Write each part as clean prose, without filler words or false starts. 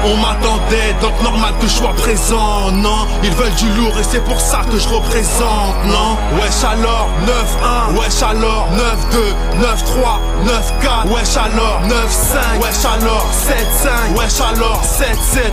On m'attendait, donc normal que je sois présent, non. Ils veulent du lourd et c'est pour ça que je représente, non. Wesh alors, 9-1, wesh alors, 9-2, 9-3, 9-4, wesh alors, 9-5, wesh alors, 7-5, wesh alors, 7-7,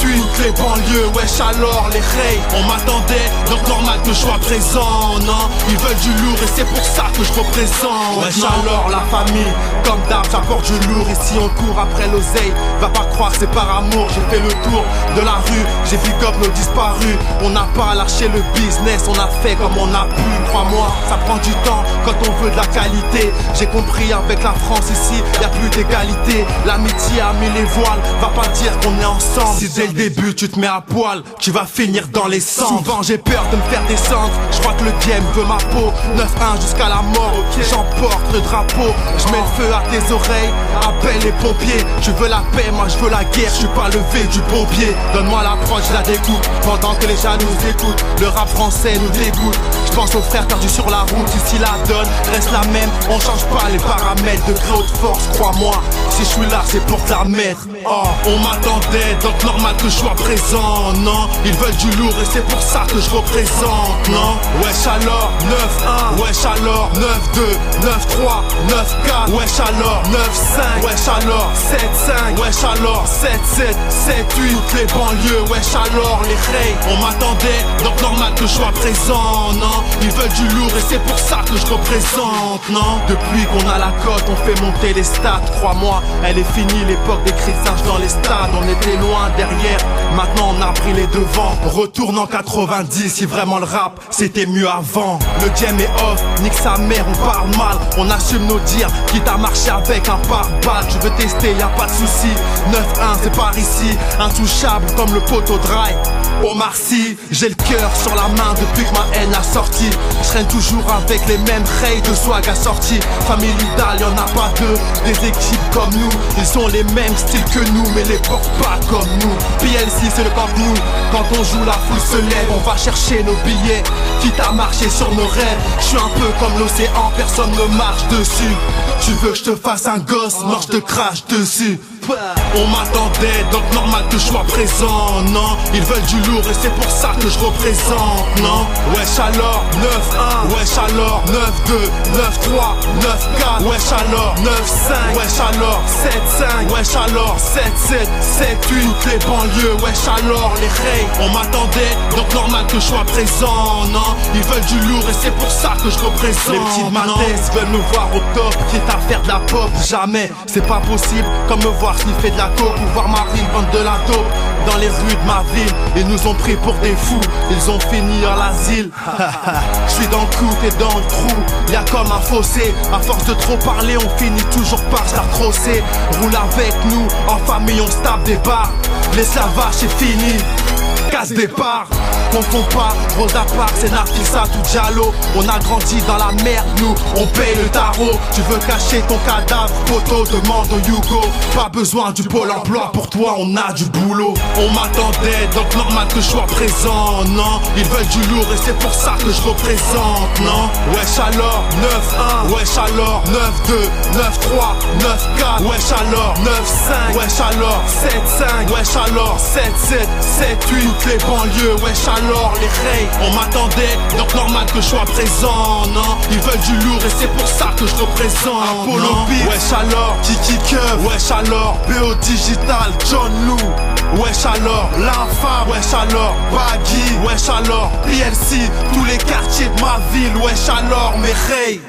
7-8, toutes les banlieues, wesh alors, les rays. On m'attendait, donc normal que je sois présent, non. Ils veulent du lourd et c'est pour ça que je représente, wesh alors, la famille, comme d'hab, j'apporte du lourd. Ici on court après l'oseille, va pas croire que c'est par amour. J'ai fait le tour de la rue, j'ai pick up nos disparus. On n'a pas lâché le business, on a fait comme on a pu. Crois-moi, ça prend du temps quand on veut de la qualité. J'ai compris avec la France ici, y a plus d'égalité. L'amitié a mis les voiles, va pas dire qu'on est ensemble. Si dès le début tu te mets à poil, tu vas finir dans les cendres. Souvent j'ai peur de me faire descendre, je crois que le game veut ma peau. 9-1 jusqu'à la mort, j'emporte le drapeau. Je mets le feu à tes oreilles, appelle les pompiers. Tu veux la paix, moi je veux la guerre, je suis pas levé du pompier. Donne-moi la proche, je la découpe pendant que les jaloux nous écoutent. Le rap français nous dégoûte. Je pense aux frères perdus sur la route. Ici la donne reste la même, on change pas les paramètres. De très haute force, crois-moi, si je suis là c'est pour te la mettre. Oh, on m'attendait, donc normal que je sois présent, non. Ils veulent du lourd et c'est pour ça que je représente, non. Wesh alors, 9-1, wesh alors, 9-2, 9-3, 9-4, wesh alors, 9-5, wesh alors, 7-5, wesh alors, 7-7, 7-8, toutes les banlieues, wesh alors, les rays. On m'attendait, donc normal que je sois présent, non. Ils veulent du lourd et c'est pour ça que je représente, non. Depuis qu'on a la cote, on fait monter les stats. Crois-moi, elle est finie l'époque des cris de singe dans les stades. On était loin derrière, maintenant on a pris les devants. Retourne en 90, si vraiment le rap c'était mieux avant. Le game est off, nique sa mère, on parle mal. On assume nos dires, quitte à marcher avec un pare-balles. Tu veux tester, y a pas de souci. 9-1 c'est par ici, intouchable comme le poteau dry. Omar Sy, j'ai le cœur sur la main depuis que ma haine a sorti. Je traîne toujours avec les mêmes rays de swag assortis. Famille Lidal, y'en a pas deux, des équipes comme nous. Ils ont les mêmes styles que nous, mais les portent pas comme nous. PLC c'est le camp nous, quand on joue la foule se lève. On va chercher nos billets, quitte à marcher sur nos rêves. Je suis un peu comme l'océan, personne ne marche dessus. Tu veux que je te fasse un gosse, non je te crache dessus. On m'attendait, donc normal que je sois présent, non. Ils veulent du lourd et c'est pour ça que je représente, non. Wesh alors, 9-1, wesh alors, 9-2, 9-3, 9-4, wesh alors, 9-5, wesh alors, 7-5, wesh alors, 7-7, 7-8, toutes les banlieues, wesh alors, les rays. On m'attendait, donc normal que je sois présent, non. Ils veulent du lourd et c'est pour ça que je représente. Les petites matesses veulent me voir au top, quitte à faire de la pop, jamais, c'est pas possible, comme me voir sniffer de la coke ou voir Marine vendre de la dope dans les rues de ma ville. Ils nous ont pris pour des fous, ils ont fini à l'asile. Je suis dans le coup, t'es dans le trou, y'a comme un fossé. À force de trop parler, on finit toujours par se la crosser. Roule avec nous, en famille on se tape des barres. L'esclavage c'est fini, casse départ. Confond pas, Rosa Parks c'est Nafissa tout Diallo. On a grandi dans la merde, nous, on paye le tarot. Tu veux cacher ton cadavre, photo, demande au Hugo. Pas besoin du pôle emploi, pour toi on a du boulot. On m'attendait, donc normal que je sois présent, non. Ils veulent du lourd et c'est pour ça que je représente, non. Wesh alors, 9-1, wesh alors, 9-2, 9-3, 9-4, wesh alors, 9-5, wesh alors, 7-5, wesh alors, 7-7, 7-8, toutes les banlieues, wesh alors, les rays. On m'attendait, donc normal que je sois présent, non. Ils veulent du lourd et c'est pour ça que je représente, Apollo Beats, wesh alors, Kiki Kev, wesh alors, BO Digital, John Lou, wesh alors, l'infâme, wesh alors, Baggy, wesh alors, PLC, tous les quartiers de ma ville, wesh alors, mes rays.